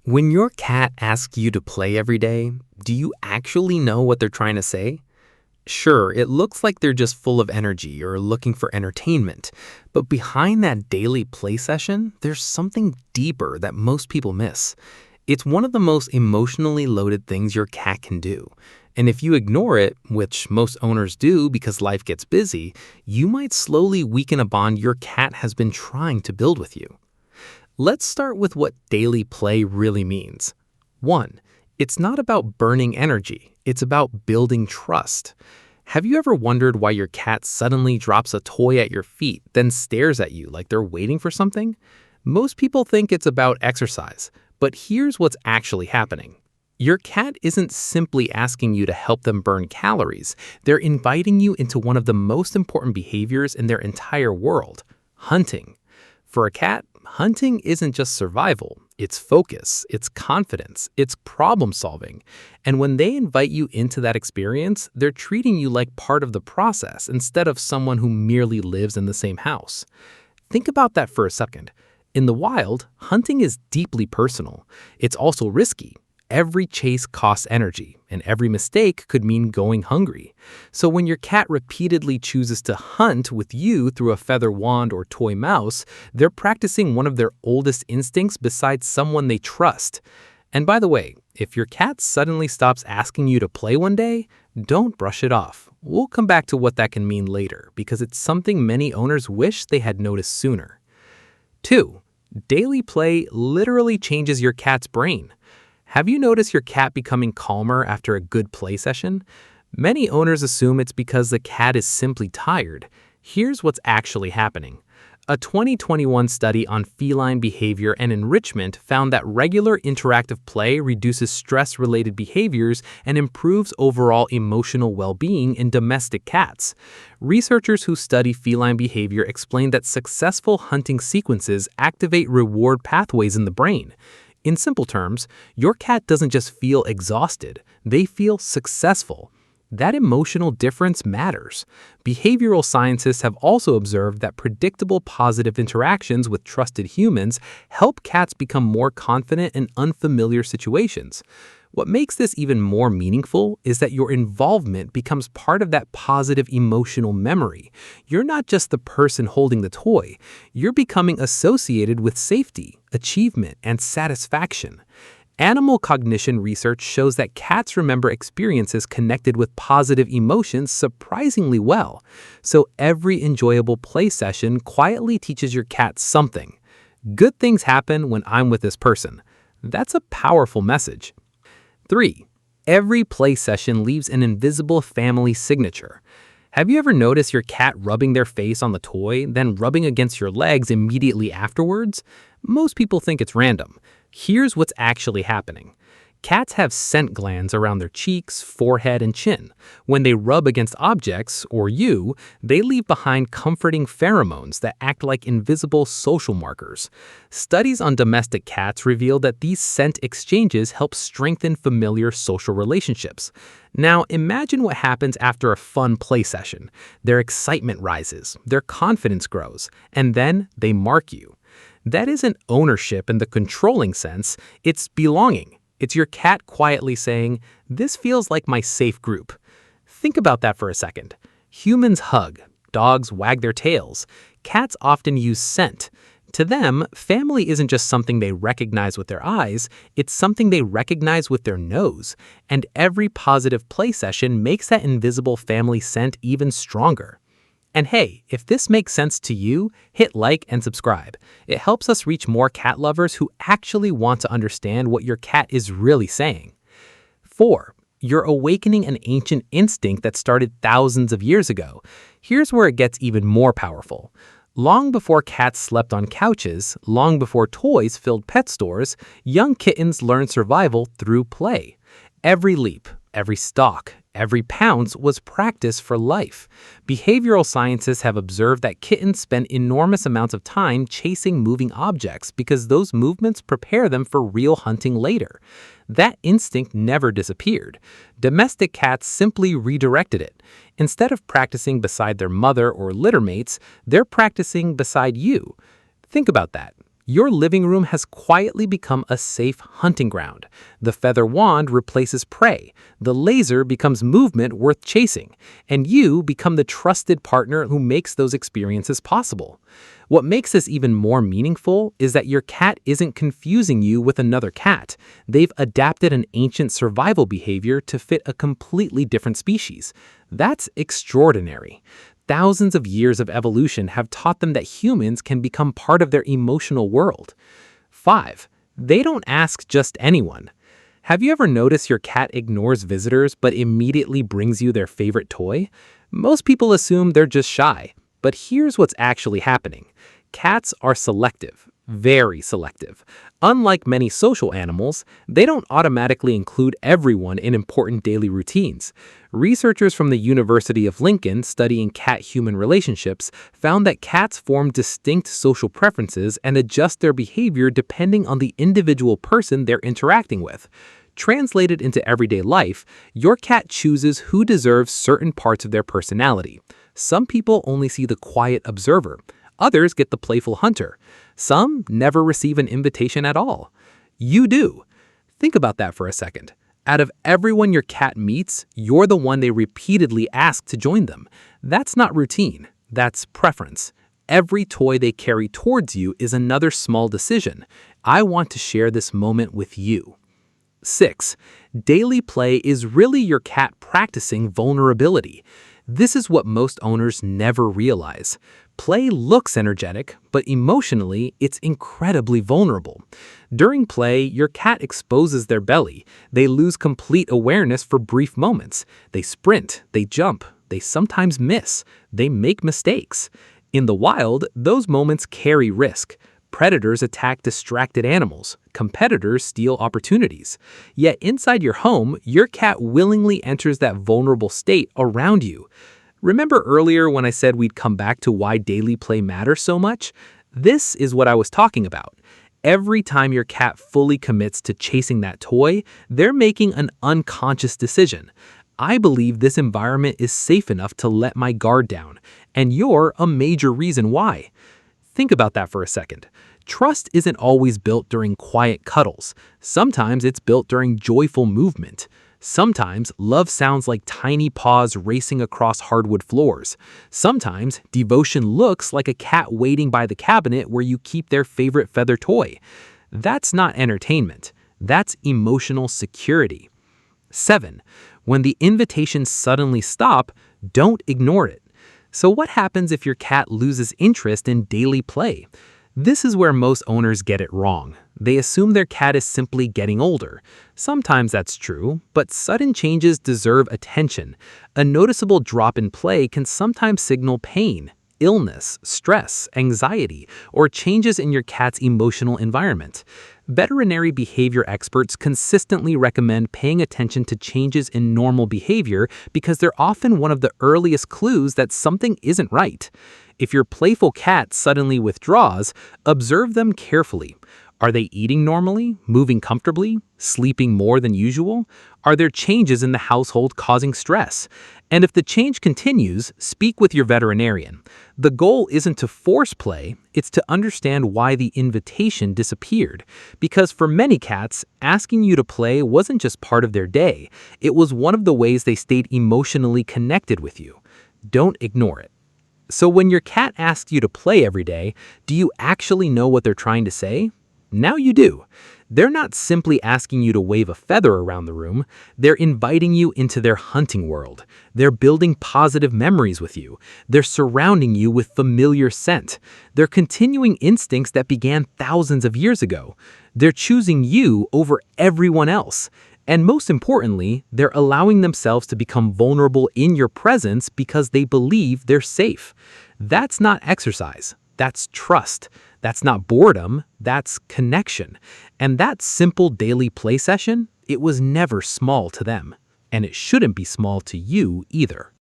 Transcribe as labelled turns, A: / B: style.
A: When your cat asks you to play every day, do you actually know what they're trying to say? Sure, it looks like they're just full of energy or looking for entertainment, but behind that daily play session, there's something deeper that most people miss. It's one of the most emotionally loaded things your cat can do. And if you ignore it, which most owners do because life gets busy, you might slowly weaken a bond your cat has been trying to build with you. Let's start with what daily play really means. 1. It's not about burning energy, it's about building trust. Have you ever wondered why your cat suddenly drops a toy at your feet, then stares at you like they're waiting for something? Most people think it's about exercise, but here's what's actually happening. Your cat isn't simply asking you to help them burn calories, they're inviting you into one of the most important behaviors in their entire world: hunting. For a cat, hunting isn't just survival, it's focus, it's confidence, it's problem solving. And when they invite you into that experience, they're treating you like part of the process instead of someone who merely lives in the same house. Think about that for a second. In the wild, hunting is deeply personal. It's also risky. Every chase costs energy, and every mistake could mean going hungry. So when your cat repeatedly chooses to hunt with you through a feather wand or toy mouse, they're practicing one of their oldest instincts besides someone they trust. And by the way, if your cat suddenly stops asking you to play one day, don't brush it off. We'll come back to what that can mean later, because it's something many owners wish they had noticed sooner. 2. Daily play literally changes your cat's brain. Have you noticed your cat becoming calmer after a good play session? Many owners assume it's because the cat is simply tired. Here's what's actually happening. A 2021 study on feline behavior and enrichment found that regular interactive play reduces stress-related behaviors and improves overall emotional well-being in domestic cats. Researchers who study feline behavior explain that successful hunting sequences activate reward pathways in the brain. In simple terms, your cat doesn't just feel exhausted, they feel successful. That emotional difference matters. Behavioral scientists have also observed that predictable positive interactions with trusted humans help cats become more confident in unfamiliar situations. What makes this even more meaningful is that your involvement becomes part of that positive emotional memory. You're not just the person holding the toy, you're becoming associated with safety, achievement, and satisfaction. Animal cognition research shows that cats remember experiences connected with positive emotions surprisingly well. So every enjoyable play session quietly teaches your cat something. Good things happen when I'm with this person. That's a powerful message. 3. Every play session leaves an invisible family signature. Have you ever noticed your cat rubbing their face on the toy, then rubbing against your legs immediately afterwards? Most people think it's random. Here's what's actually happening. Cats have scent glands around their cheeks, forehead, and chin. When they rub against objects, or you, they leave behind comforting pheromones that act like invisible social markers. Studies on domestic cats reveal that these scent exchanges help strengthen familiar social relationships. Now, imagine what happens after a fun play session. Their excitement rises, their confidence grows, and then they mark you. That isn't ownership in the controlling sense, it's belonging. It's your cat quietly saying, "This feels like my safe group." Think about that for a second. Humans hug, dogs wag their tails, cats often use scent. To them, family isn't just something they recognize with their eyes, it's something they recognize with their nose. And every positive play session makes that invisible family scent even stronger. And hey, if this makes sense to you, hit like and subscribe. It helps us reach more cat lovers who actually want to understand what your cat is really saying. 4. You're awakening an ancient instinct that started thousands of years ago. Here's where it gets even more powerful. Long before cats slept on couches, long before toys filled pet stores, young kittens learned survival through play. Every leap, every stalk, every pounce was practice for life. Behavioral scientists have observed that kittens spend enormous amounts of time chasing moving objects because those movements prepare them for real hunting later. That instinct never disappeared. Domestic cats simply redirected it. Instead of practicing beside their mother or litter mates, they're practicing beside you. Think about that. Your living room has quietly become a safe hunting ground. The feather wand replaces prey, the laser becomes movement worth chasing, and you become the trusted partner who makes those experiences possible. What makes this even more meaningful is that your cat isn't confusing you with another cat. They've adapted an ancient survival behavior to fit a completely different species. That's extraordinary. Thousands of years of evolution have taught them that humans can become part of their emotional world. 5. They don't ask just anyone. Have you ever noticed your cat ignores visitors but immediately brings you their favorite toy? Most people assume they're just shy, but here's what's actually happening. Cats are selective, very selective. Unlike many social animals, they don't automatically include everyone in important daily routines. Researchers from the University of Lincoln studying cat-human relationships found that cats form distinct social preferences and adjust their behavior depending on the individual person they're interacting with. Translated into everyday life, your cat chooses who deserves certain parts of their personality. Some people only see the quiet observer. Others get the playful hunter. Some never receive an invitation at all. You do. Think about that for a second. Out of everyone your cat meets, you're the one they repeatedly ask to join them. That's not routine. That's preference. Every toy they carry towards you is another small decision. I want to share this moment with you. 6. Daily play is really your cat practicing vulnerability. This is what most owners never realize. Play looks energetic, but emotionally, it's incredibly vulnerable. During play, your cat exposes their belly. They lose complete awareness for brief moments. They sprint, they jump, they sometimes miss, they make mistakes. In the wild, those moments carry risk. Predators attack distracted animals. Competitors steal opportunities. Yet inside your home, your cat willingly enters that vulnerable state around you. Remember earlier when I said we'd come back to why daily play matters so much? This is what I was talking about. Every time your cat fully commits to chasing that toy, they're making an unconscious decision. I believe this environment is safe enough to let my guard down, and you're a major reason why. Think about that for a second. Trust isn't always built during quiet cuddles. Sometimes it's built during joyful movement. Sometimes love sounds like tiny paws racing across hardwood floors. Sometimes devotion looks like a cat waiting by the cabinet where you keep their favorite feather toy. That's not entertainment. That's emotional security. 7. When the invitations suddenly stop, don't ignore it. So what happens if your cat loses interest in daily play? This is where most owners get it wrong. They assume their cat is simply getting older. Sometimes that's true, but sudden changes deserve attention. A noticeable drop in play can sometimes signal pain, illness, stress, anxiety, or changes in your cat's emotional environment. Veterinary behavior experts consistently recommend paying attention to changes in normal behavior because they're often one of the earliest clues that something isn't right. If your playful cat suddenly withdraws, observe them carefully. Are they eating normally, moving comfortably, sleeping more than usual? Are there changes in the household causing stress? And if the change continues, speak with your veterinarian. The goal isn't to force play, it's to understand why the invitation disappeared. Because for many cats, asking you to play wasn't just part of their day, it was one of the ways they stayed emotionally connected with you. Don't ignore it. So when your cat asks you to play every day, do you actually know what they're trying to say? Now you do. They're not simply asking you to wave a feather around the room, they're inviting you into their hunting world. They're building positive memories with you. They're surrounding you with familiar scent. They're continuing instincts that began thousands of years ago. They're choosing you over everyone else. And most importantly, they're allowing themselves to become vulnerable in your presence because they believe they're safe. That's not exercise. That's trust. That's not boredom. That's connection. And that simple daily play session, it was never small to them. And it shouldn't be small to you either.